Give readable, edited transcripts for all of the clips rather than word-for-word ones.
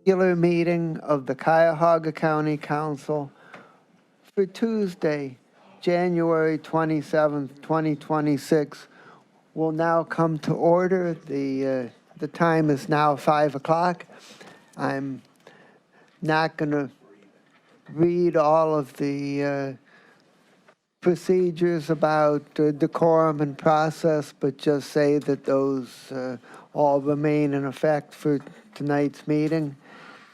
regular meeting of the Cuyahoga County Council for Tuesday, January 27th, 2026 will now come to order. The time is now 5 o'clock. I'm not going to read all of the procedures about decorum and process, but just say that those all remain in effect for tonight's meeting.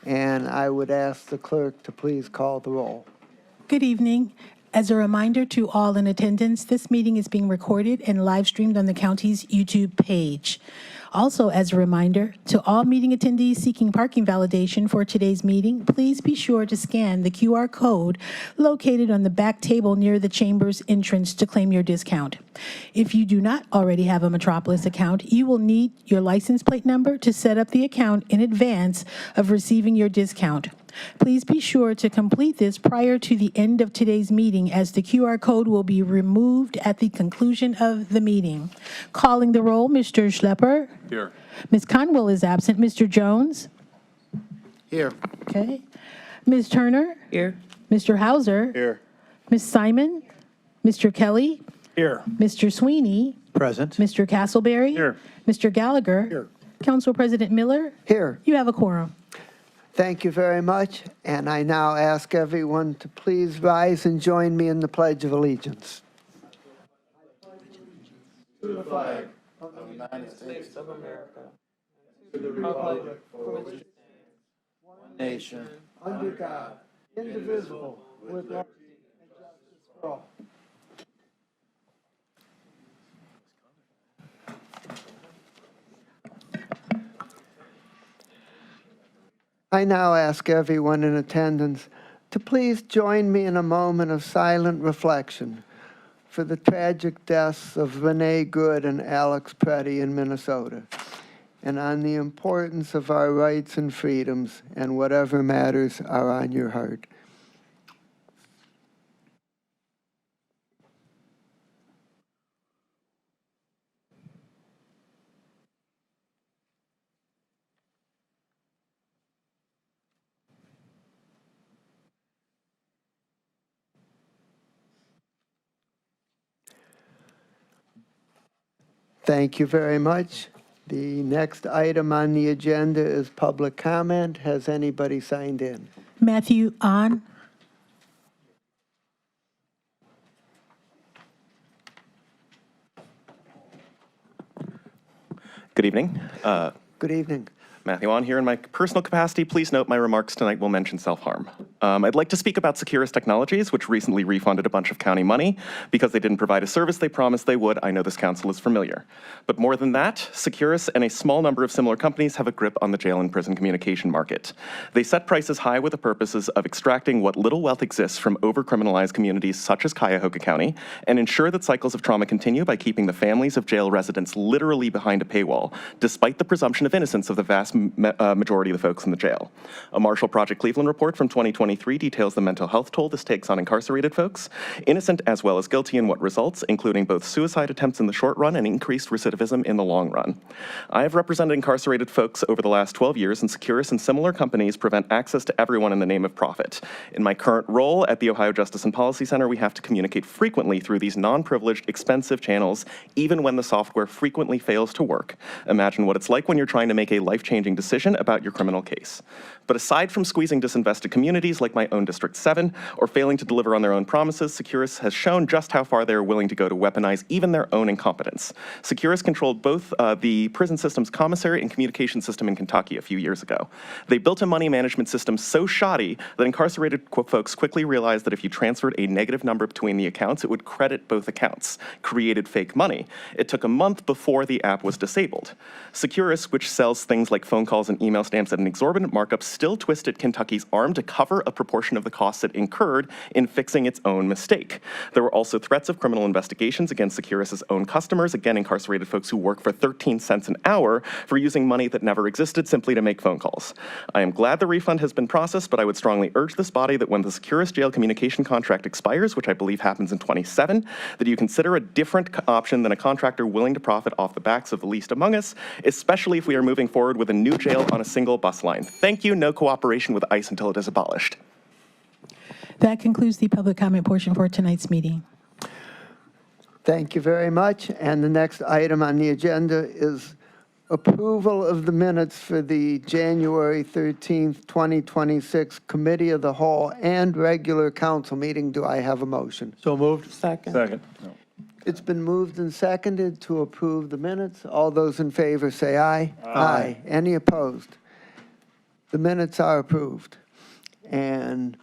And I would ask the clerk to please call the roll. Good evening. As a reminder to all in attendance, this meeting is being recorded and live streamed on the county's YouTube page. Also, as a reminder to all meeting attendees seeking parking validation for today's meeting, please be sure to scan the QR code located on the back table near the chamber's entrance to claim your discount. If you do not already have a Metropolis account, you will need your license plate number to set up the account in advance of receiving your discount. Please be sure to complete this prior to the end of today's meeting, as the QR code will be removed at the conclusion of the meeting. Calling the roll, Mr. Schlepper. Here. Ms. Conwell is absent. Mr. Jones? Here. Okay. Ms. Turner? Here. Mr. Hauser? Here. Ms. Simon? Mr. Kelly? Here. Mr. Sweeney? Present. Mr. Castleberry? Here. Mr. Gallagher? Here. Council President Miller? Here. You have a quorum. Thank you very much. And I now ask everyone to please rise and join me in the Pledge of Allegiance. To the flag of the United States of America, to the republic for which it stands, one nation, Under God, indivisible, with liberty and justice for all. I now ask everyone in attendance to please join me in a moment of silent reflection for the tragic deaths of Renee Good and Alex Preddy in Minnesota, and on the importance of our rights and freedoms and whatever matters are on your heart. Thank you very much. The next item on the agenda is public comment. Has anybody signed in? Matthew on. Good evening. Good evening. Matthew on here in my personal capacity. Please note my remarks tonight will mention self-harm. I'd like to speak about Securus Technologies, which recently refunded a bunch of county money because they didn't provide a service they promised they would. I know this council is familiar. But more than that, Securus and a small number of similar companies have a grip on the jail and prison communication market. They set prices high with the purposes of extracting what little wealth exists from over-criminalized communities such as Cuyahoga County and ensure that cycles of trauma continue by keeping the families of jail residents literally behind a paywall, despite the presumption of innocence of the vast majority of the folks in the jail. A Marshall Project Cleveland report from 2023 details the mental health toll this takes on incarcerated folks, innocent as well as guilty, and what results, including both suicide attempts in the short run and increased recidivism in the long run. I have represented incarcerated folks over the last 12 years, and Securus and similar companies prevent access to everyone in the name of profit. In my current role at the Ohio Justice and Policy Center, we have to communicate frequently through these non-privileged, expensive channels, even when the software frequently fails to work. Imagine what it's like when you're trying to make a life-changing decision about your criminal case. But aside from squeezing disinvested communities like my own District 7 or failing to deliver on their own promises, Securus has shown just how far they are willing to go to weaponize even their own incompetence. Securus controlled both the prison system's commissary and communication system in Kentucky a few years ago. They built a money management system so shoddy that incarcerated folks quickly realized that if you transferred a negative number between the accounts, it would credit both accounts, created fake money. It took a month before the app was disabled. Securus, which sells things like phone calls and email stamps at an exorbitant markup, still twisted Kentucky's arm to cover a proportion of the costs it incurred in fixing its own mistake. There were also threats of criminal investigations against Securus's own customers, again incarcerated folks who work for 13 cents an hour for using money that never existed simply to make phone calls. I am glad the refund has been processed, but I would strongly urge this body that when the Securus jail communication contract expires, which I believe happens in 27, that you consider a different option than a contractor willing to profit off the backs of the least among us, especially if we are moving forward with a new jail on a single bus line. Thank you. No cooperation with ICE until it is abolished. That concludes the public comment portion for tonight's meeting. Thank you very much. And the next item on the agenda is approval of the minutes for the January 13th, 2026 Committee of the Whole and regular council meeting. Do I have a motion? So moved. Second. It's been moved and seconded to approve the minutes. All those in favor say aye. Aye. Any opposed? The minutes are approved. And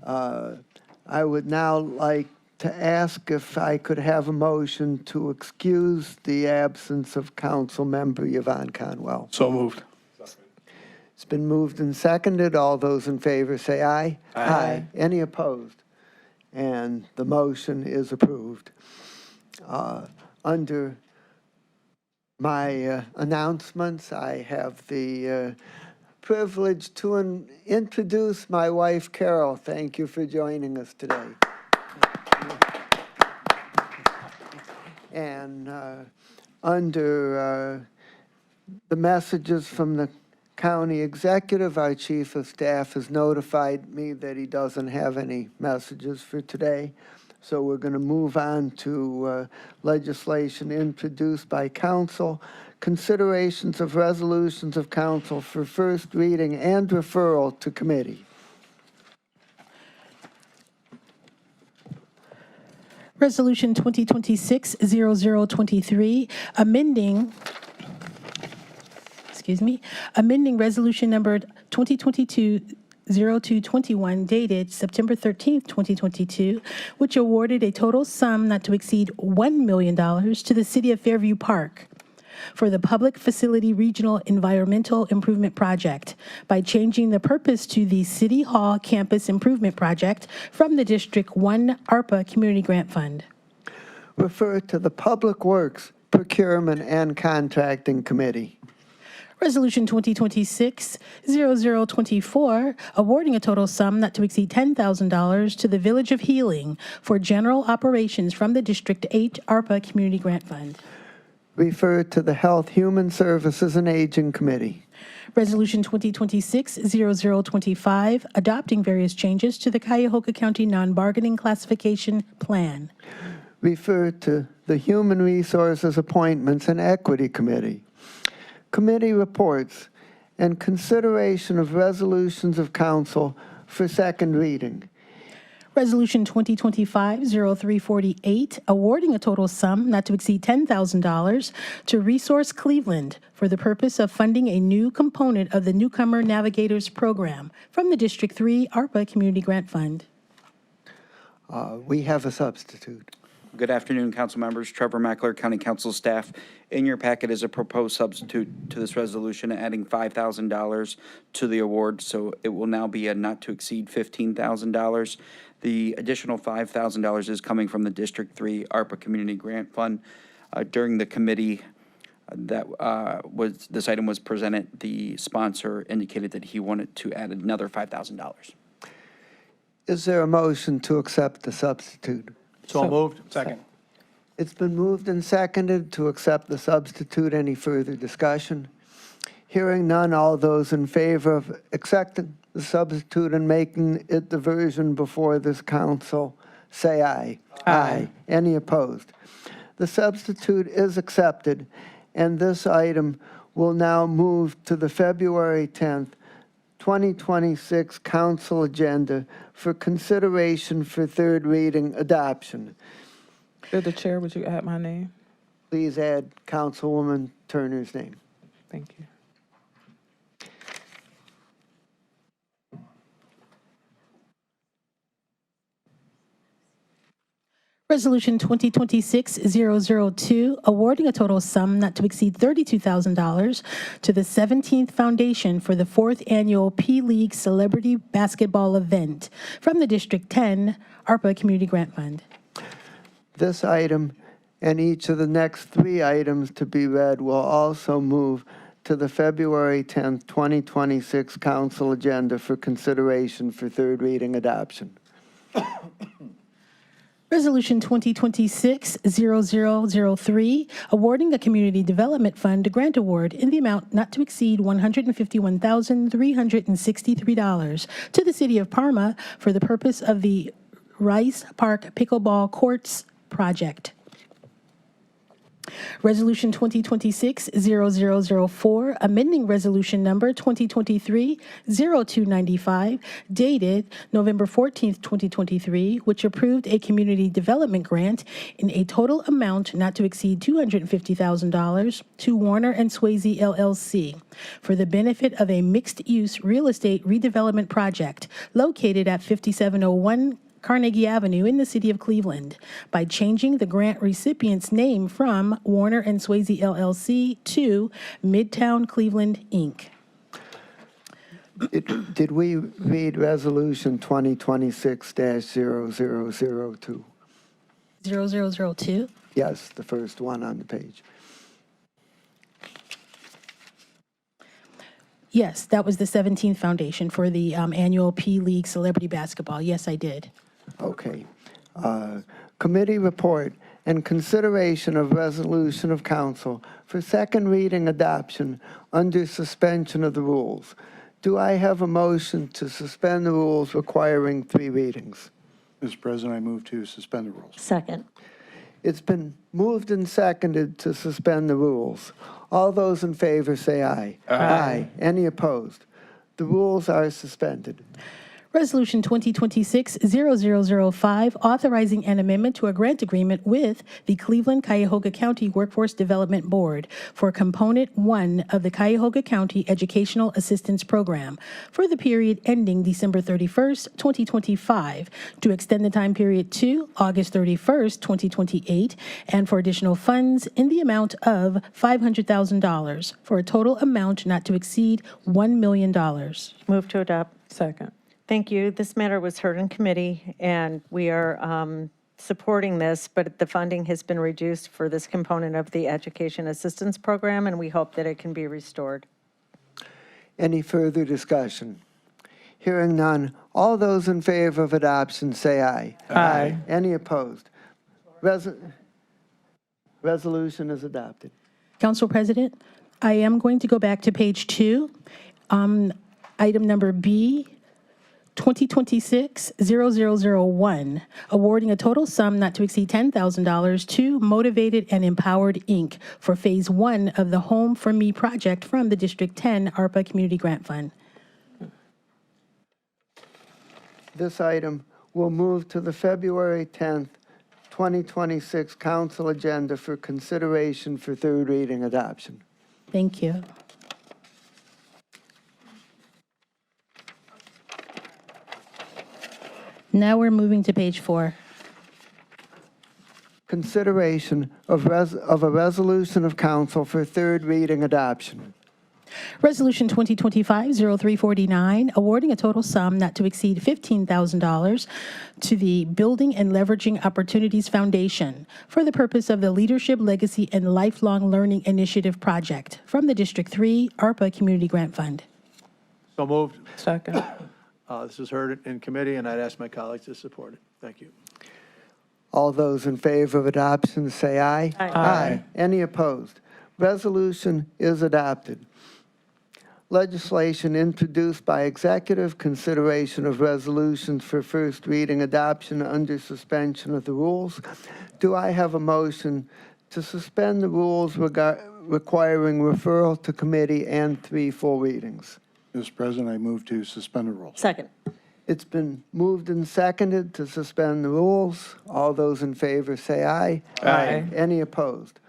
I would now like to ask if I could have a motion to excuse the absence of Councilmember Yvonne Conwell. So moved. It's been moved and seconded. All those in favor say aye. Aye. Any opposed? And the motion is approved. Under my announcements, I have the privilege to introduce my wife, Carol. Thank you for joining us today. And under the messages from the county executive, our chief of staff has notified me that he doesn't have any messages for today. So we're going to move on to legislation introduced by council, considerations of resolutions of council for first reading and referral to committee. Resolution 2026-0023, amending resolution number 2022-0221 dated September 13th, 2022, which awarded a total sum not to exceed $1 million to the City of Fairview Park for the Public Facility Regional Environmental Improvement Project by changing the purpose to the City Hall Campus Improvement Project from the District 1 ARPA Community Grant Fund. Refer to the Public Works, Procurement, and Contracting Committee. Resolution 2026-0024, awarding a total sum not to exceed $10,000 to the Village of Healing for general operations from the District 8 ARPA Community Grant Fund. Refer to the Health, Human Services, and Aging Committee. Resolution 2026-0025, adopting various changes to the Cuyahoga County Non-Bargaining Classification Plan. Refer to the Human Resources, Appointments, and Equity Committee. Committee reports and consideration of resolutions of council for second reading. Resolution 2025-0348, awarding a total sum not to exceed $10,000 to Resource Cleveland for the purpose of funding a new component of the Newcomer Navigators Program from the District 3 ARPA Community Grant Fund. We have a substitute. Good afternoon, council members. Trevor Mackler, County Council staff. In your packet is a proposed substitute to this resolution, adding $5,000 to the award, so it will now be a not to exceed $15,000. The additional $5,000 is coming from the District 3 ARPA Community Grant Fund. During the committee this item was presented, the sponsor indicated that he wanted to add another $5,000. Is there a motion to accept the substitute? So moved. Second. It's been moved and seconded to accept the substitute. Any further discussion? Hearing none, all those in favor of accepting the substitute and making it the version before this council, say aye. Aye. Any opposed? The substitute is accepted, and this item will now move to the February 10th, 2026 council agenda for consideration for third reading adoption. Through the chair, would you add my name? Please add Councilwoman Turner's name. Thank you. Resolution 2026-002, awarding a total sum not to exceed $32,000 to the 17th Foundation for the 4th Annual P-League Celebrity Basketball Event from the District 10 ARPA Community Grant Fund. This item and each of the next three items to be read will also move to the February 10th, 2026 council agenda for consideration for third reading adoption. Resolution 2026-0003, awarding a Community Development Fund grant award in the amount not to exceed $151,363 to the City of Parma for the purpose of the Rice Park Pickleball Courts project. Resolution 2026-0004, amending Resolution Number 2023-0295, dated November 14th, 2023, which approved a community development grant in a total amount not to exceed $250,000 to Warner and Swayze LLC for the benefit of a mixed-use real estate redevelopment project located at 5701 Carnegie Avenue in the city of Cleveland by changing the grant recipient's name from Warner and Swayze LLC to Midtown Cleveland, Inc. Did we read Resolution 2026-0002? 0002. Yes, the first one on the page. Yes, that was the 17th Foundation for the annual P-League Celebrity Basketball. Yes, I did. Okay. Committee report and consideration of resolution of council for second reading adoption under suspension of the rules. Do I have a motion to suspend the rules requiring 3 readings? Mr. President, I move to suspend the rules. Second. It's been moved and seconded to suspend the rules. All those in favor say aye. Aye. Any opposed? The rules are suspended. Resolution 2026-0005, authorizing an amendment to a grant agreement with the Cleveland Cuyahoga County Workforce Development Board for Component 1 of the Cuyahoga County Educational Assistance Program for the period ending December 31st, 2025, to extend the time period to August 31st, 2028, and for additional funds in the amount of $500,000 for a total amount not to exceed $1 million. Move to adopt. Second. Thank you. This matter was heard in committee, and we are supporting this, but the funding has been reduced for this component of the Education Assistance Program, and we hope that it can be restored. Any further discussion? Hearing none, all those in favor of adoption say aye. Aye. Any opposed? Resolution is adopted. Council President, I am going to go back to page 2. Item number B, 2026-0001, awarding a total sum not to exceed $10,000 to Motivated and Empowered, Inc. for Phase 1 of the Home for Me project from the District 10 ARPA Community Grant Fund. This item will move to the February 10th, 2026 council agenda for consideration for third reading adoption. Thank you. Now we're moving to page 4. Consideration of a resolution of council for third reading adoption. Resolution 2025-0349, awarding a total sum not to exceed $15,000 to the Building and Leveraging Opportunities Foundation for the purpose of the Leadership, Legacy, and Lifelong Learning Initiative project from the District 3 ARPA Community Grant Fund. So moved. Second. This is heard in committee, and I'd ask my colleagues to support it. Thank you. All those in favor of adoption say aye. Aye. Any opposed? Resolution is adopted. Legislation introduced by executive, consideration of resolutions for first reading adoption under suspension of the rules. Do I have a motion to suspend the rules requiring referral to committee and 3 full readings? Mr. President, I move to suspend the rules. Second. It's been moved and seconded to suspend the rules. All those in favor say aye. Aye. Any opposed?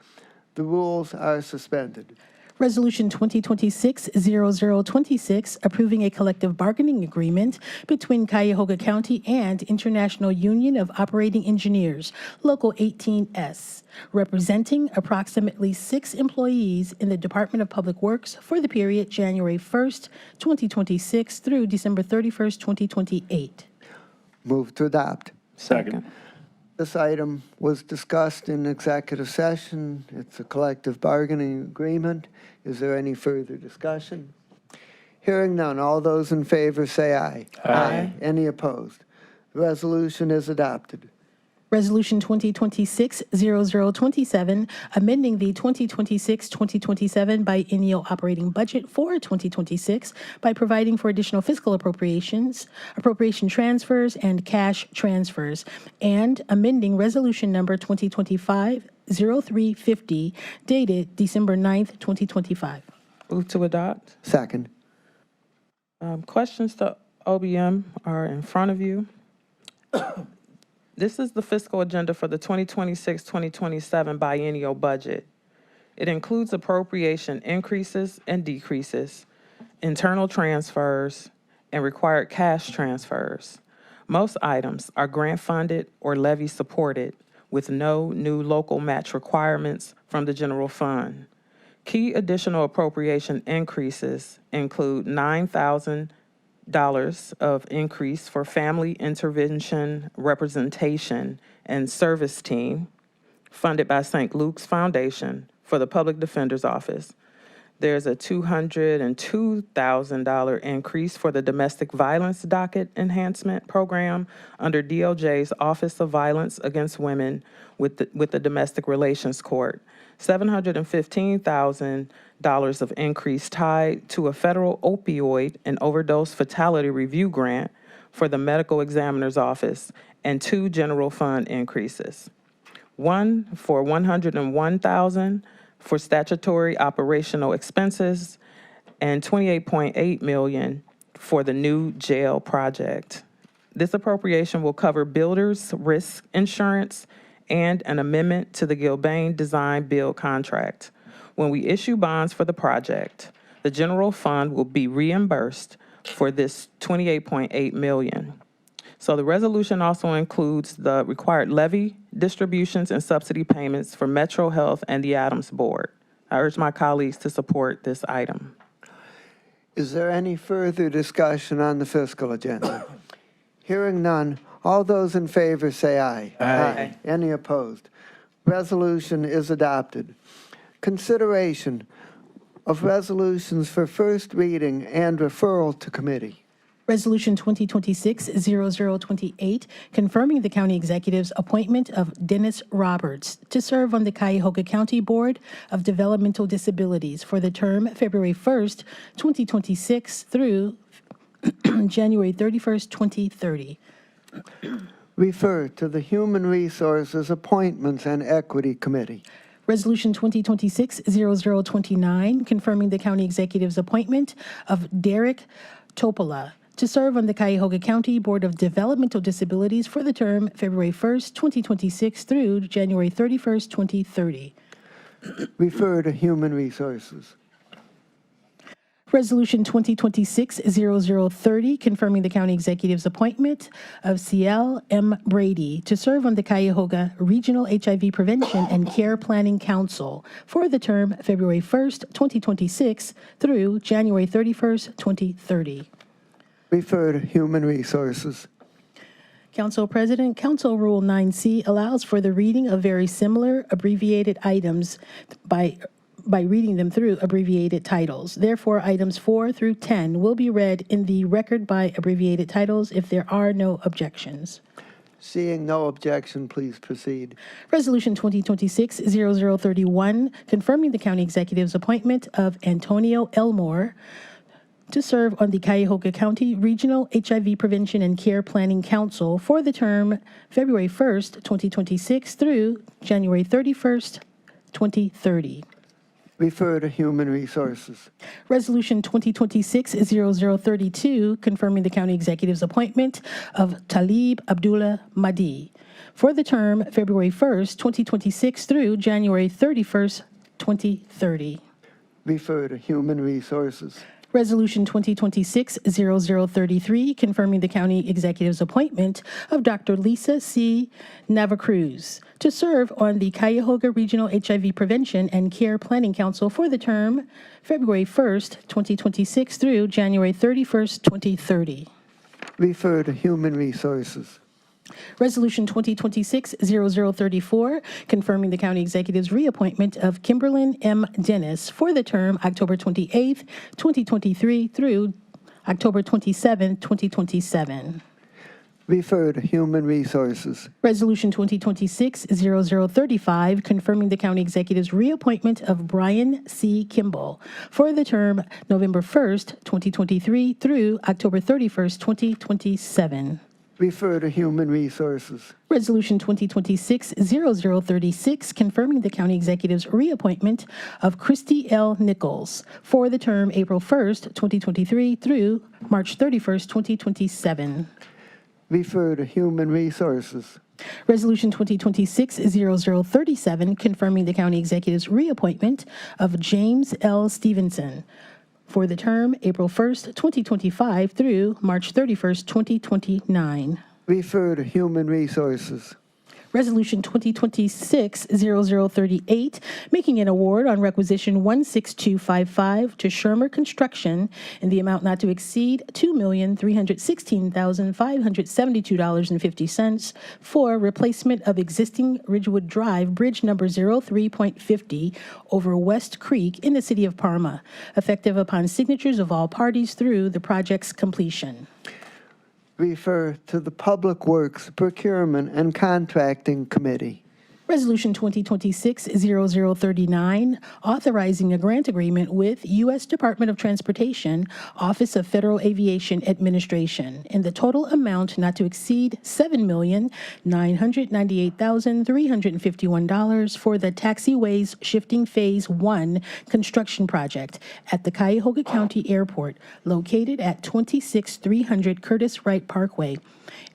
The rules are suspended. Resolution 2026-0026, approving a collective bargaining agreement between Cuyahoga County and International Union of Operating Engineers, Local 18S, representing approximately 6 employees in the Department of Public Works for the period January 1st, 2026 through December 31st, 2028. Move to adopt. Second. This item was discussed in executive session. It's a collective bargaining agreement. Is there any further discussion? Hearing none, all those in favor say aye. Aye. Any opposed? The resolution is adopted. Resolution 2026-0027, amending the 2026-2027 biennial operating budget for 2026 by providing for additional fiscal appropriations, appropriation transfers, and cash transfers, and amending Resolution Number 2025-0350, dated December 9th, 2025. Move to adopt. Second. Questions to OBM are in front of you. This is the fiscal agenda for the 2026-2027 biennial budget. It includes appropriation increases and decreases, internal transfers, and required cash transfers. Most items are grant-funded or levy-supported with no new local match requirements from the general fund. Key additional appropriation increases include $9,000 of increase for Family Intervention Representation and Service Team, funded by St. Luke's Foundation for the Public Defender's Office. There's a $202,000 increase for the Domestic Violence Docket Enhancement Program under DOJ's Office of Violence Against Women with the Domestic Relations Court. $715,000 of increase tied to a federal opioid and overdose fatality review grant for the Medical Examiner's Office, and 2 general fund increases. One for $101,000 for statutory operational expenses, and $28.8 million for the new jail project. This appropriation will cover builders' risk insurance and an amendment to the Gilbane Design Build contract. When we issue bonds for the project, the general fund will be reimbursed for this $28.8 million. So the resolution also includes the required levy, distributions, and subsidy payments for Metro Health and the Adams Board. I urge my colleagues to support this item. Is there any further discussion on the fiscal agenda? Hearing none, all those in favor say aye. Aye. Any opposed? Resolution is adopted. Consideration of resolutions for first reading and referral to committee. Resolution 2026-0028, confirming the county executive's appointment of Dennis Roberts to serve on the Cuyahoga County Board of Developmental Disabilities for the term February 1st, 2026 through January 31st, 2030. Refer to the Human Resources Appointments and Equity Committee. Resolution 2026-0029, confirming the county executive's appointment of Derek Topola to serve on the Cuyahoga County Board of Developmental Disabilities for the term February 1st, 2026 through January 31st, 2030. Refer to Human Resources. Resolution 2026-0030, confirming the county executive's appointment of Ciel M. Brady to serve on the Cuyahoga Regional HIV Prevention and Care Planning Council for the term February 1st, 2026 through January 31st, 2030. Refer to Human Resources. Council President, Council Rule 9C allows for the reading of very similar abbreviated items by reading them through abbreviated titles. Therefore, items 4 through 10 will be read in the record by abbreviated titles if there are no objections. Seeing no objection, please proceed. Resolution 2026-0031, confirming the county executive's appointment of Antonio Elmore to serve on the Cuyahoga County Regional HIV Prevention and Care Planning Council for the term February 1st, 2026 through January 31st, 2030. Refer to Human Resources. Resolution 2026-0032, confirming the county executive's appointment of Talib Abdullah Mahdi for the term February 1st, 2026 through January 31st, 2030. Refer to Human Resources. Resolution 2026-0033, confirming the county executive's appointment of Dr. Lisa C. Navacruz to serve on the Cuyahoga Regional HIV Prevention and Care Planning Council for the term February 1st, 2026 through January 31st, 2030. Refer to Human Resources. Resolution 2026-0034, confirming the county executive's reappointment of Kimberlyn M. Dennis for the term October 28th, 2023 through October 27th, 2027. Refer to Human Resources. Resolution 2026-0035, confirming the county executive's reappointment of Brian C. Kimball for the term November 1st, 2023 through October 31st, 2027. Refer to Human Resources. Resolution 2026-0036, confirming the county executive's reappointment of Christy L. Nichols for the term April 1st, 2023 through March 31st, 2027. Refer to Human Resources. Resolution 2026-0037, confirming the county executive's reappointment of James L. Stevenson for the term April 1st, 2025 through March 31st, 2029. Refer to Human Resources. Resolution 2026-0038, making an award on requisition 16255 to Shermer Construction in the amount not to exceed $2,316,572.50 for replacement of existing Ridgewood Drive Bridge number 03.50 over West Creek in the city of Parma, effective upon signatures of all parties through the project's completion. Refer to the Public Works, Procurement, and Contracting Committee. Resolution 2026-0039, authorizing a grant agreement with U.S. Department of Transportation, Office of Federal Aviation Administration, in the total amount not to exceed $7,998,351 for the Taxiways Shifting Phase 1 construction project at the Cuyahoga County Airport, located at 26300 Curtis Wright Parkway,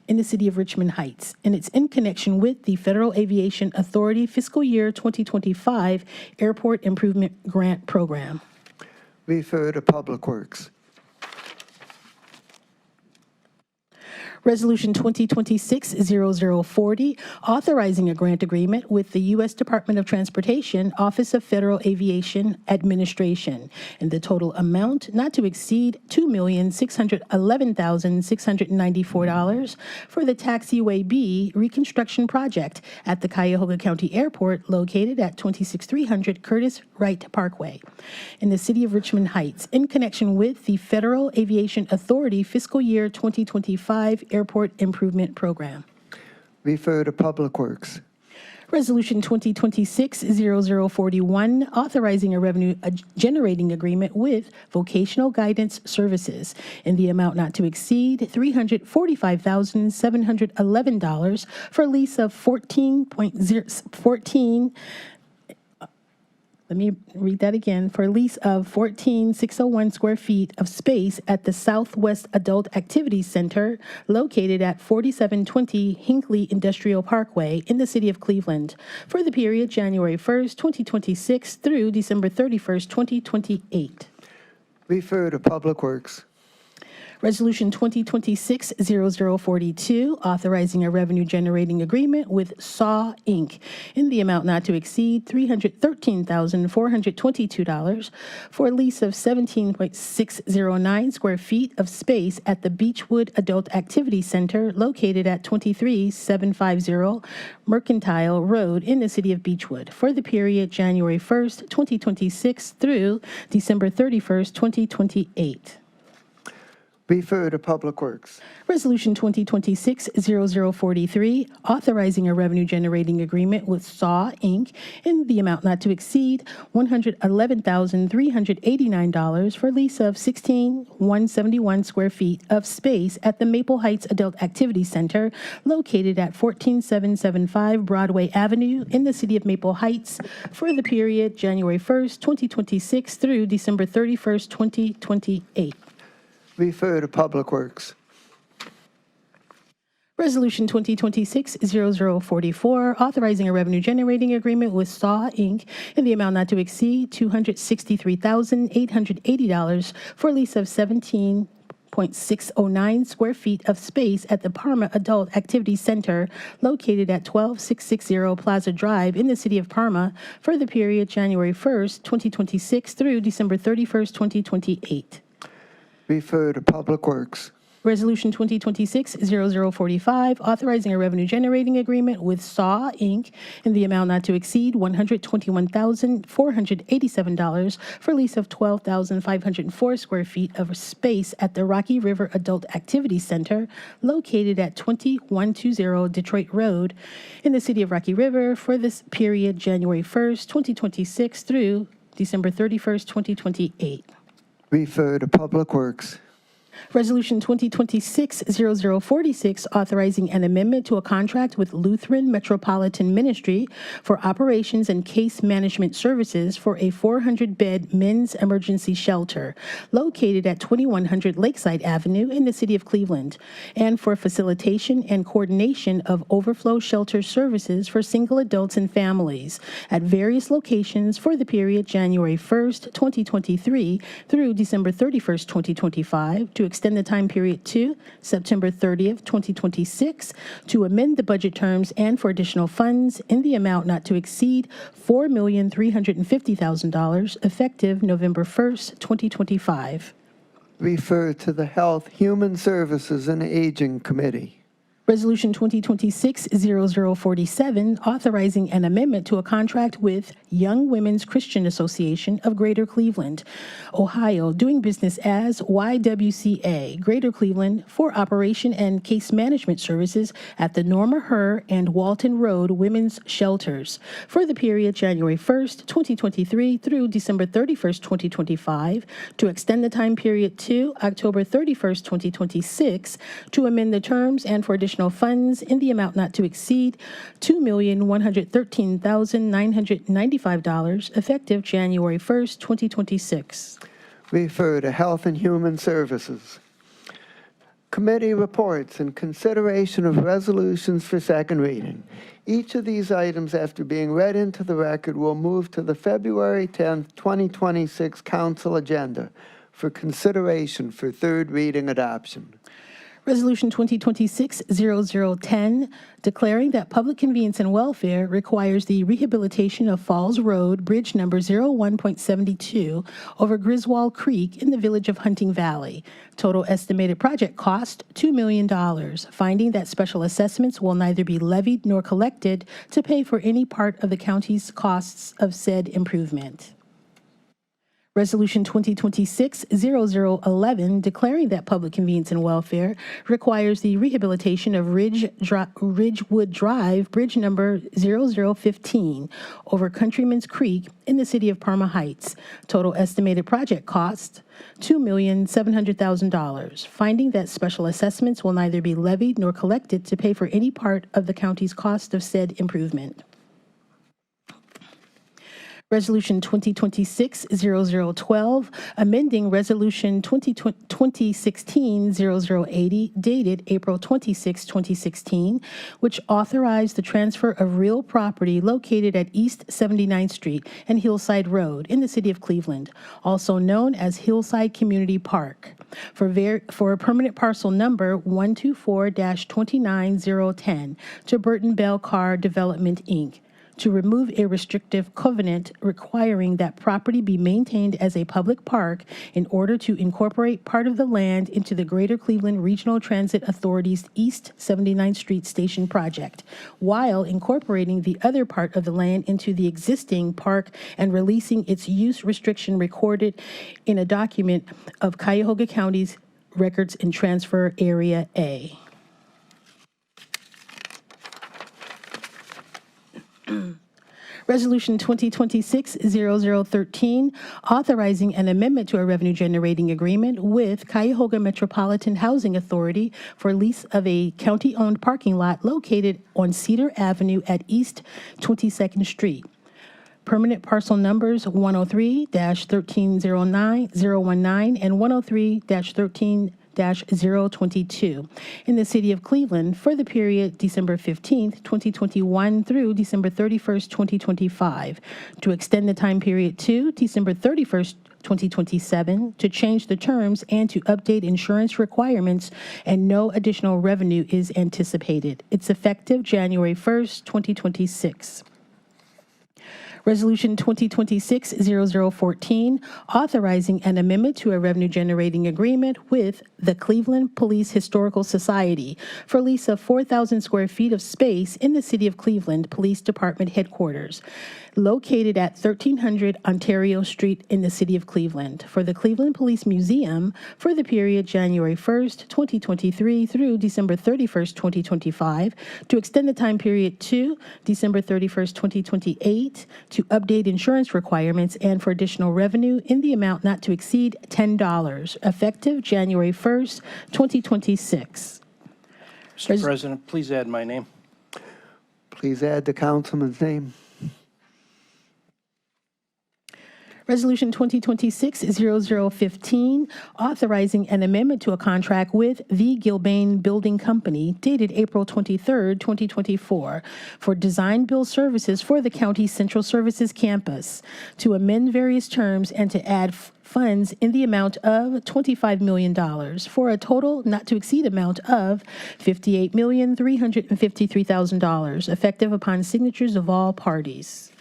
in the city of Richmond Heights, and it's in connection with the Federal Aviation Authority Fiscal Year 2025 Airport Improvement Grant Program. Refer to Public Works. Resolution 2026-0040, authorizing a grant agreement with the U.S. Department of Transportation, Office of Federal Aviation Administration, in the total amount not to exceed $2,611,694 for the Taxiway B reconstruction project at the Cuyahoga County Airport, located at 26300 Curtis Wright Parkway, in the city of Richmond Heights, in connection with the Federal Aviation Authority Fiscal Year 2025 Airport Improvement Program. Refer to Public Works. Resolution 2026-0041, authorizing a revenue generating agreement with Vocational Guidance Services in the amount not to exceed $345,711 for lease of 14,601 square feet of space at the Southwest Adult Activities Center, located at 4720 Hinckley Industrial Parkway in the city of Cleveland, for the period January 1st, 2026 through December 31st, 2028. Refer to Public Works. Resolution 2026-0042, authorizing a revenue-generating agreement with SAW, Inc. in the amount not to exceed $313,422 for a lease of 17.609 square feet of space at the Beechwood Adult Activity Center, located at 23750 Mercantile Road in the city of Beechwood, for the period January 1st, 2026 through December 31st, 2028. Refer to Public Works. Resolution 2026-0043, authorizing a revenue-generating agreement with SAW, Inc. in the amount not to exceed $111,389 for lease of 16,171 square feet of space at the Maple Heights Adult Activity Center, located at 14775 Broadway Avenue in the city of Maple Heights, for the period January 1st, 2026 through December 31st, 2028. Refer to Public Works. Resolution 2026-0044, authorizing a revenue-generating agreement with SAW, Inc. in the amount not to exceed $263,880 for a lease of 17.609 square feet of space at the Parma Adult Activity Center, located at 12660 Plaza Drive in the city of Parma, for the period January 1st, 2026 through December 31st, 2028. Refer to Public Works. Resolution 2026-0045, authorizing a revenue-generating agreement with SAW, Inc. in the amount not to exceed $121,487 for lease of 12,504 square feet of space at the Rocky River Adult Activity Center located at 2120 Detroit Road in the city of Rocky River for this period January 1st, 2026 through December 31st, 2028. Refer to Public Works. Resolution 2026-0046, authorizing an amendment to a contract with Lutheran Metropolitan Ministry for operations and case management services for a 400-bed men's emergency shelter located at 2100 Lakeside Avenue in the city of Cleveland, and for facilitation and coordination of overflow shelter services for single adults and families at various locations for the period January 1st, 2023 through December 31st, 2025, to extend the time period to September 30th, 2026, to amend the budget terms and for additional funds in the amount not to exceed $4,350,000 effective November 1st, 2025. Refer to the Health, Human Services, and Aging Committee. Resolution 2026-0047, authorizing an amendment to a contract with Young Women's Christian Association of Greater Cleveland, Ohio, doing business as YWCA, Greater Cleveland, for operation and case management services at the Norma Herr and Walton Road Women's Shelters for the period January 1st, 2023 through December 31st, 2025, to extend the time period to October 31st, 2026, to amend the terms and for additional funds in the amount not to exceed $2,113,995 effective January 1st, 2026. Refer to Health and Human Services. Committee reports and consideration of resolutions for second reading. Each of these items, after being read into the record, will move to the February 10th, 2026 council agenda for consideration for third reading adoption. Resolution 2026-0010, declaring that public convenience and welfare requires the rehabilitation of Falls Road, bridge number 01.72 over Griswold Creek in the village of Hunting Valley. Total estimated project cost, $2 million, finding that special assessments will neither be levied nor collected to pay for any part of the county's costs of said improvement. Resolution 2026-0011, declaring that public convenience and welfare requires the rehabilitation of Ridgewood Drive, bridge number 0015, over Countryman's Creek in the city of Parma Heights. Total estimated project cost, $2,700,000, finding that special assessments will neither be levied nor collected to pay for any part of the county's cost of said improvement. Resolution 2026-0012, amending Resolution 2016-0080, dated April 26, 2016, which authorized the transfer of real property located at East 79th Street and Hillside Road in the city of Cleveland, also known as Hillside Community Park, for a permanent parcel number 124-29010 to Burton Bell Carr Development, Inc., to remove a restrictive covenant requiring that property be maintained as a public park in order to incorporate part of the land into the Greater Cleveland Regional Transit Authority's East 79th Street Station project, while incorporating the other part of the land into the existing park and releasing its use restriction recorded in a document of Cuyahoga County's Records and Transfer Area A. Resolution 2026-0013, authorizing an amendment to a revenue-generating agreement with Cuyahoga Metropolitan Housing Authority for lease of a county-owned parking lot located on Cedar Avenue at East 22nd Street. Permanent parcel numbers 103-1309019 and 103-13-022 in the city of Cleveland for the period December 15th, 2021 through December 31st, 2025, to extend the time period to December 31st, 2027, to change the terms and to update insurance requirements, and no additional revenue is anticipated. It's effective January 1st, 2026. Resolution 2026-0014, authorizing an amendment to a revenue-generating agreement with the Cleveland Police Historical Society for lease of 4,000 square feet of space in the City of Cleveland Police Department headquarters, located at 1300 Ontario Street in the City of Cleveland, for the Cleveland Police Museum for the period January 1st, 2023 through December 31st, 2025, to extend the time period to December 31st, 2028, to update insurance requirements and for additional revenue in the amount not to exceed $10, effective January 1st, 2026. Mr. President, please add my name. Please add the councilman's name. Resolution 2026-0015, authorizing an amendment to a contract with the Gilbane Building Company dated April 23rd, 2024, for design build services for the county's Central Services Campus, to amend various terms and to add funds in the amount of $25 million for a total not to exceed amount of $58,353,000, effective upon signatures of all parties.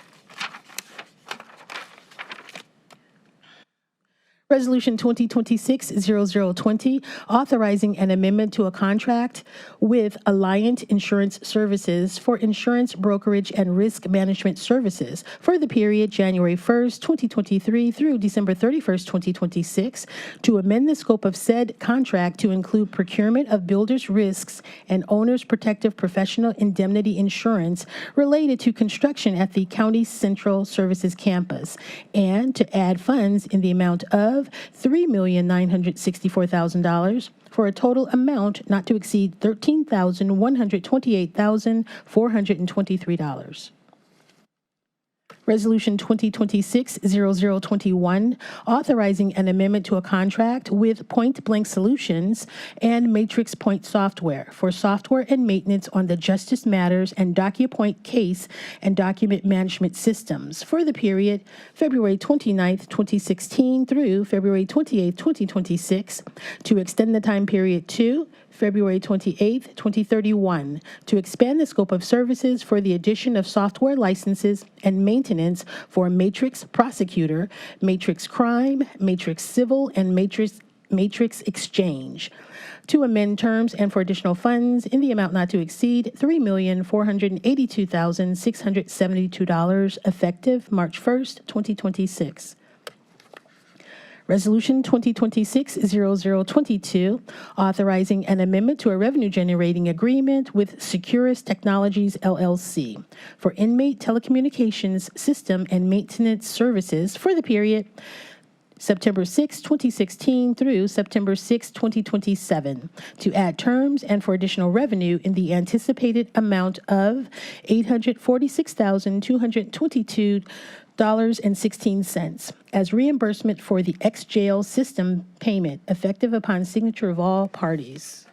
Resolution 2026-0020, authorizing an amendment to a contract with Alliant Insurance Services for insurance brokerage and risk management services for the period January 1st, 2023 through December 31st, 2026, to amend the scope of said contract to include procurement of builders' risks and owners' protective professional indemnity insurance related to construction at the county's Central Services Campus, and to add funds in the amount of $3,964,000 for a total amount not to exceed $13,128,423. Resolution 2026-0021, authorizing an amendment to a contract with Point Blank Solutions and Matrix Point Software for software and maintenance on the Justice Matters and DocuPoint case and document management systems for the period February 29th, 2016 through February 28th, 2026, to extend the time period to February 28th, 2031, to expand the scope of services for the addition of software licenses and maintenance for Matrix Prosecutor, Matrix Crime, Matrix Civil, and Matrix Exchange, to amend terms and for additional funds in the amount not to exceed $3,482,672, effective March 1st, 2026. Resolution 2026-0022, authorizing an amendment to a revenue-generating agreement with Securus Technologies, LLC, for inmate telecommunications system and maintenance services for the period September 6, 2016 through September 6, 2027, to add terms and for additional revenue in the anticipated amount of $846,222.16 as reimbursement for the ex-jail system payment, effective upon signature of all parties.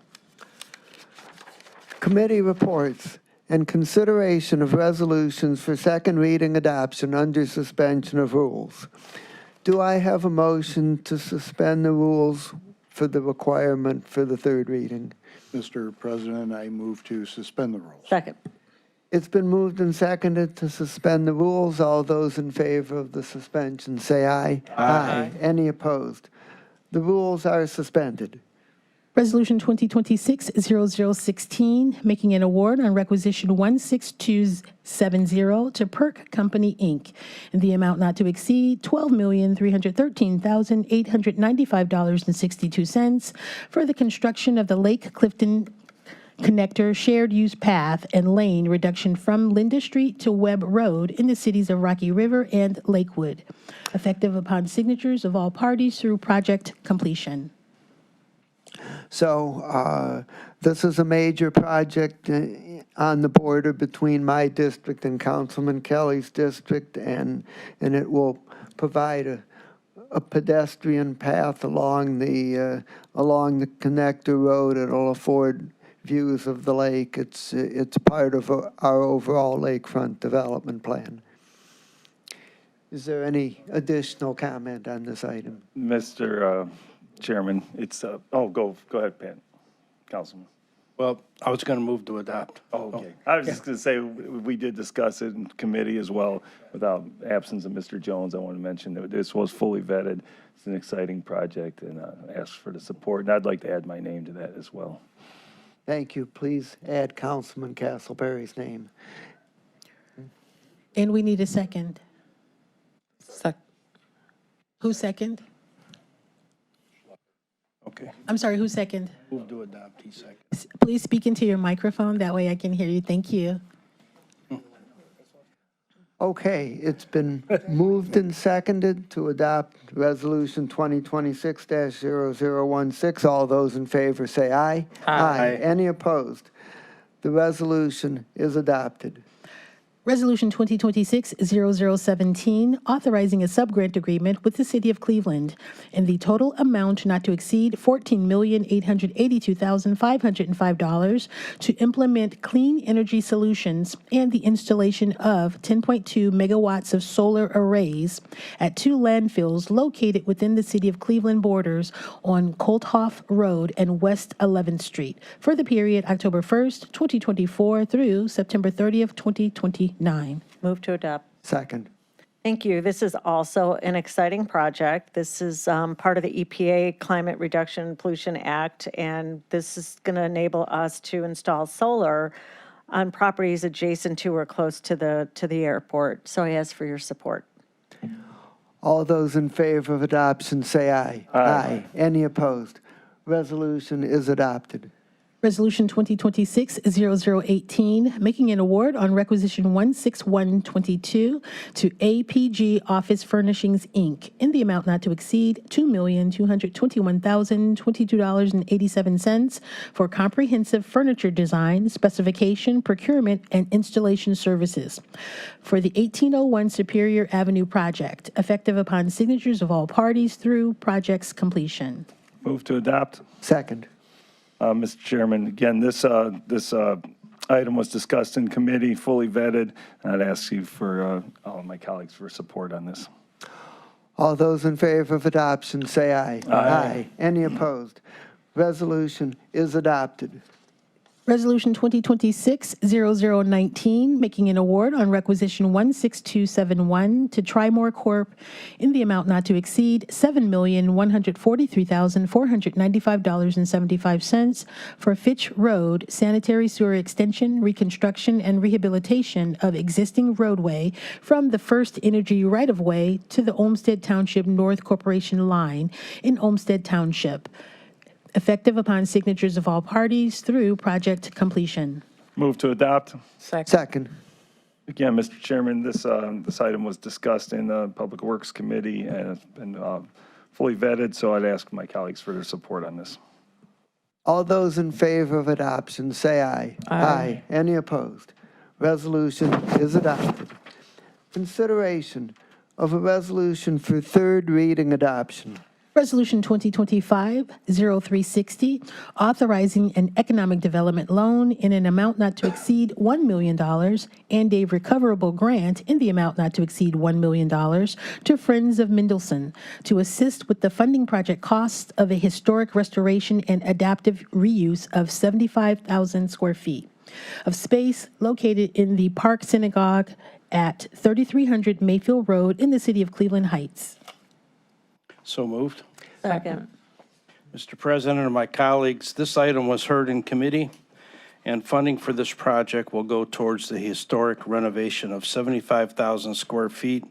Committee reports and consideration of resolutions for second reading adoption under suspension of rules. Do I have a motion to suspend the rules for the requirement for the third reading? Mr. President, I move to suspend the rules. Second. It's been moved and seconded to suspend the rules. All those in favor of the suspension say aye. Aye. Any opposed? The rules are suspended. Resolution 2026-0016, making an award on requisition 16270 to Perk Company, Inc., in the amount not to exceed $12,313,895.62 for the construction of the Lake Clifton Connector Shared Use Path and Lane reduction from Linda Street to Webb Road in the cities of Rocky River and Lakewood, effective upon signatures of all parties through project completion. So this is a major project on the border between my district and Councilman Kelly's district, and it will provide a pedestrian path along the connector road. It'll afford views of the lake. It's part of our overall lakefront development plan. Is there any additional comment on this item? Mr. Chairman, it's, go ahead, Pat, Councilman. Well, I was going to move to adopt. Okay. I was just going to say, we did discuss it in committee as well, without absence of Mr. Jones. I want to mention that this was fully vetted. It's an exciting project, and ask for the support. And I'd like to add my name to that as well. Thank you. Please add Councilman Castleberry's name. And we need a second. Sec- Who second? Okay. I'm sorry, who second? Move to adopt, he second. Please speak into your microphone, that way I can hear you. Thank you. Okay, it's been moved and seconded to adopt Resolution 2026-0016. All those in favor say aye. Aye. Any opposed? The resolution is adopted. Resolution 2026-0017, authorizing a subgrant agreement with the City of Cleveland in the total amount not to exceed $14,882,505 to implement clean energy solutions and the installation of 10.2 megawatts of solar arrays at 2 landfills located within the City of Cleveland borders on Colthoff Road and West 11th Street for the period October 1st, 2024 through September 30th, 2029. Move to adopt. Second. Thank you. This is also an exciting project. This is part of the EPA Climate Reduction and Pollution Act, and this is going to enable us to install solar on properties adjacent to or close to the airport. So I ask for your support. All those in favor of adoption say aye. Aye. Any opposed? Resolution is adopted. Resolution 2026-0018, making an award on requisition 16122 to APG Office Furnishings, Inc., in the amount not to exceed $2,221,022.87 for comprehensive furniture design, specification, procurement, and installation services for the 1801 Superior Avenue project, effective upon signatures of all parties through project's completion. Move to adopt. Second. Mr. Chairman, again, this item was discussed in committee, fully vetted. I'd ask you for, all of my colleagues for support on this. All those in favor of adoption say aye. Aye. Any opposed? Resolution is adopted. Resolution 2026-0019, making an award on requisition 16271 to Trimore Corp. in the amount not to exceed $7,143,495.75 for Fitch Road sanitary sewer extension, reconstruction, and rehabilitation of existing roadway from the First Energy right-of-way to the Olmsted Township North Corporation line in Olmsted Township, effective upon signatures of all parties through project completion. Move to adopt. Second. Again, Mr. Chairman, this item was discussed in the Public Works Committee and it's been fully vetted, so I'd ask my colleagues for their support on this. All those in favor of adoption say aye. Aye. Any opposed? Resolution is adopted. Consideration of a resolution for third reading adoption. Resolution 2025-0360, authorizing an economic development loan in an amount not to exceed $1 million and a recoverable grant in the amount not to exceed $1 million to Friends of Mendelssohn to assist with the funding project costs of a historic restoration and adaptive reuse of 75,000 square feet of space located in the Park Synagogue at 3300 Mayfield Road in the city of Cleveland Heights. So moved. Second. Mr. President and my colleagues, this item was heard in committee, and funding for this project will go towards the historic renovation of 75,000 square feet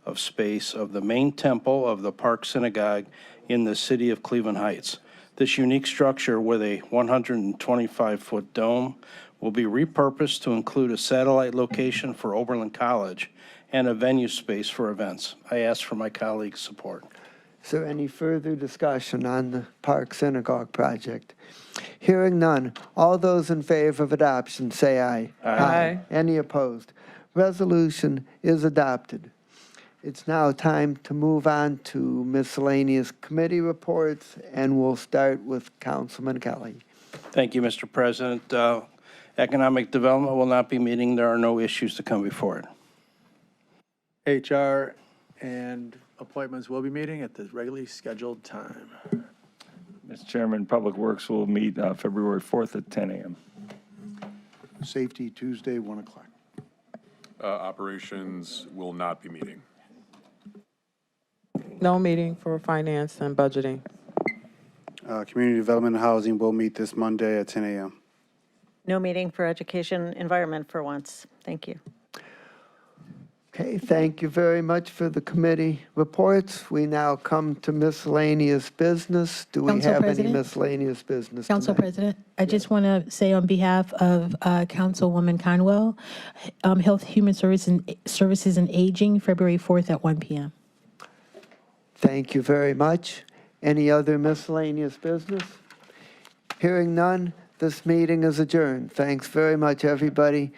of space of the main temple of the Park Synagogue in the city of Cleveland Heights. This unique structure with a 125-foot dome will be repurposed to include a satellite location for Oberlin College and a venue space for events. I ask for my colleagues' support. Is there any further discussion on the Park Synagogue project? Hearing none, all those in favor of adoption say aye. Aye. Any opposed? Resolution is adopted. It's now time to move on to miscellaneous committee reports, and we'll start with Councilman Kelly. Thank you, Mr. President. Economic Development will not be meeting. There are no issues to come before it. HR and appointments will be meeting at the regularly scheduled time. Mr. Chairman, Public Works will meet February 4th at 10 a.m. Safety Tuesday, 1 o'clock. Operations will not be meeting. No meeting for finance and budgeting. Community Development and Housing will meet this Monday at 10 a.m. No meeting for Education Environment for once. Thank you. Okay, thank you very much for the committee reports. We now come to miscellaneous business. Do we Council have any President? miscellaneous business Council tonight? President, I just want to say on behalf of Councilwoman Conwell, Health, Human Services and Aging, February 4th at 1 p.m. Thank you very much. Any other miscellaneous business? Hearing none, this meeting is adjourned. Thanks very much, everybody.